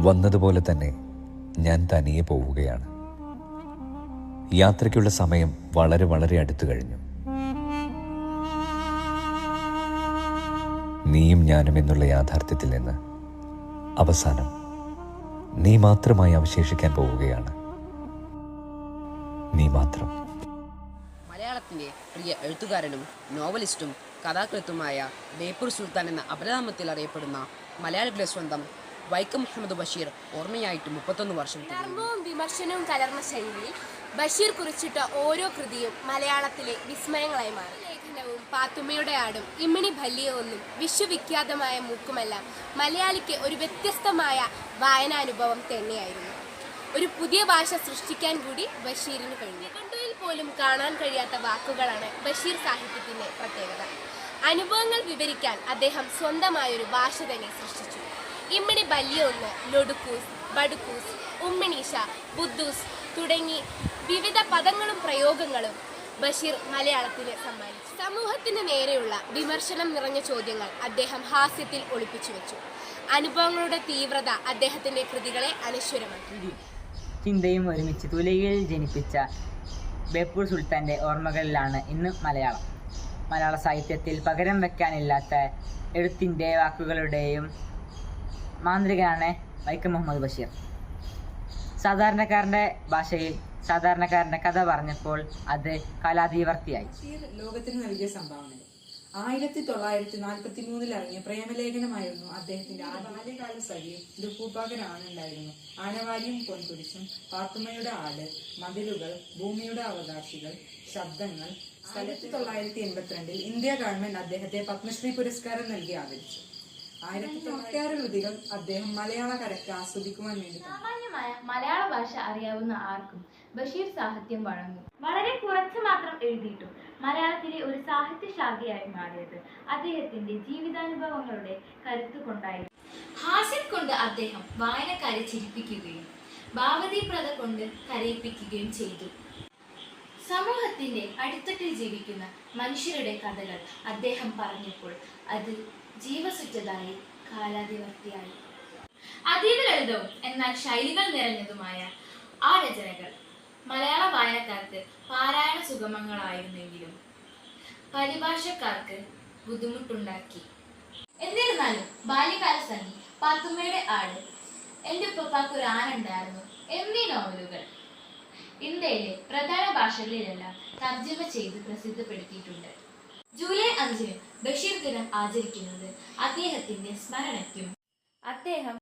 വന്നതുപോലെ തന്നെ ഞാൻ തനിയെ പോവുകയാണ്. യാത്രയ്ക്കുള്ള സമയം വളരെ വളരെ അടുത്തു കഴിഞ്ഞു. നീയും ഞാനും എന്നുള്ള യാഥാർത്ഥ്യത്തിൽ നിന്ന് അവസാനം നീ മാത്രമായി അവശേഷിക്കാൻ പോവുകയാണ്. നീ മാത്രം. മലയാളത്തിൻ്റെ പ്രിയ എഴുത്തുകാരനും നോവലിസ്റ്റും കഥാകൃത്തുമായ ബേപ്പൂർ സുൽത്താൻ എന്ന അപരനാമത്തിൽ അറിയപ്പെടുന്ന മലയാളികളുടെ സ്വന്തം വൈക്കം മുഹമ്മദ് ബഷീർ ഓർമ്മയായിട്ട് 31 വർഷം. നർമ്മവും വിമർശനവും കലർന്ന ശൈലിയിൽ ബഷീർ കുറിച്ചിട്ട ഓരോ കൃതിയും മലയാളത്തിലെ വിസ്മയങ്ങളായി മാറി. ലേഖനവും പാത്തുമ്മയുടെ ആടും ഇമ്മിണി ഭല്ലിയവൊന്നും വിശ്വവിഖ്യാതമായ മൂക്കുമെല്ലാം മലയാളിക്ക് ഒരു വ്യത്യസ്തമായ വായനാനുഭവം തന്നെയായിരുന്നു. ഒരു പുതിയ ഭാഷ സൃഷ്ടിക്കാൻ കൂടി ബഷീറിന് കഴിഞ്ഞു. കണ്ടുയിൽ പോലും കാണാൻ കഴിയാത്ത വാക്കുകളാണ് ബഷീർ സാഹിത്യത്തിൻ്റെ പ്രത്യേകത. അനുഭവങ്ങൾ വിവരിക്കാൻ അദ്ദേഹം സ്വന്തമായൊരു ഭാഷ തന്നെ സൃഷ്ടിച്ചു. ഇമ്മിണി ബല്യൊന്ന്, ലൊടുക്കൂസ്, ബടുക്കൂസ്, ഉമ്മിണീഷ, ബുദ്ധൂസ് തുടങ്ങി വിവിധ പദങ്ങളും പ്രയോഗങ്ങളും ബഷീർ മലയാളത്തിന് സമ്മാനിച്ചു. സമൂഹത്തിന് നേരെയുള്ള വിമർശനം നിറഞ്ഞ ചോദ്യങ്ങൾ അദ്ദേഹം ഹാസ്യത്തിൽ ഒളിപ്പിച്ചു വെച്ചു. അനുഭവങ്ങളുടെ തീവ്രത അദ്ദേഹത്തിൻ്റെ കൃതികളെ അനശ്വരമാക്കി. ചിന്തയും ഒരുമിച്ച് തൂലികയിൽ ജനിപ്പിച്ച ബേപ്പൂർ സുൽത്താൻ്റെ ഓർമ്മകളിലാണ് ഇന്ന് മലയാള സാഹിത്യത്തിൽ പകരം വയ്ക്കാനില്ലാത്ത എഴുത്തിൻ്റെ വാക്കുകളുടെയും മാന്ത്രികനാണ് വൈക്കം മുഹമ്മദ് ബഷീർ. സാധാരണക്കാരൻ്റെ ഭാഷയിൽ സാധാരണക്കാരൻ്റെ കഥ പറഞ്ഞപ്പോൾ അത് കാലാതീവർത്തിയായി. ബഷീർ ലോകത്തിന് നൽകിയ സംഭാവനകൾ. 1943 ഇറങ്ങിയ പ്രേമലേഖനമായിരുന്നു അദ്ദേഹത്തിന്റെ ബാല്യകാല സഖിയും ദുഃഖൂപാകരാണ് ഉണ്ടായിരുന്നു. ആനവാലിയും പൊൻകുരിശും, പാത്തുമ്മയുടെ ആട്, മതിലുകൾ, ഭൂമിയുടെ അവകാശികൾ, ശബ്ദങ്ങൾ. 1982 ഇന്ത്യ ഗവൺമെന്റ് അദ്ദേഹത്തെ പത്മശ്രീ പുരസ്കാരം നൽകി ആദരിച്ചു. 1996 കൃതികൾ അദ്ദേഹം മലയാള കരയ്ക്ക് ആസ്വദിക്കുവാൻ വേണ്ടി. സാമാന്യമായ മലയാള ഭാഷ അറിയാവുന്ന ആർക്കും ബഷീർ സാഹിത്യം വഴങ്ങും. വളരെ കുറച്ച് മാത്രം എഴുതിയിട്ടും മലയാളത്തിലെ ഒരു സാഹിത്യ ശാഖയായി മാറിയത് അദ്ദേഹത്തിന്റെ ജീവിതാനുഭവങ്ങളുടെ കരുത്ത് കൊണ്ടായിരുന്നു. ഹാസ്യം കൊണ്ട് അദ്ദേഹം വായനക്കാരെ ചിരിപ്പിക്കുകയും ഭാവതീപ്രത കൊണ്ട് കരയിപ്പിക്കുകയും ചെയ്തു. സമൂഹത്തിന്റെ അടിത്തട്ടിൽ ജീവിക്കുന്ന മനുഷ്യരുടെ കഥകൾ അദ്ദേഹം പറഞ്ഞപ്പോൾ അത് ജീവസുറ്റതായി കാലാതിവർത്തിയായി. അതീവ ലളിതവും എന്നാൽ ശൈലികൾ നിറഞ്ഞതുമായ ആ രചനകൾ മലയാള വായനക്കാർക്ക് പാരായണ സുഗമങ്ങളായിരുന്നെങ്കിലും പരിഭാഷക്കാർക്ക് ബുദ്ധിമുട്ടുണ്ടാക്കി. എന്നിരുന്നാലും ബാല്യകാല സഖി, പാത്തുമ്മയുടെ ആട്, എൻ്റെ ഉപ്പപ്പാക്ക് ഒരു ആന ഉണ്ടായിരുന്നു എന്നീ നോവലുകൾ ഇന്ത്യയിലെ പ്രധാന ഭാഷകളിലെല്ലാം തർജ്ജമ ചെയ്ത് പ്രസിദ്ധപ്പെടുത്തിയിട്ടുണ്ട്. ജൂലൈ 5 ബഷീർ ദിനം ആചരിക്കുന്നത് അദ്ദേഹത്തിന്റെ സ്മരണയ്ക്കും അദ്ദേഹം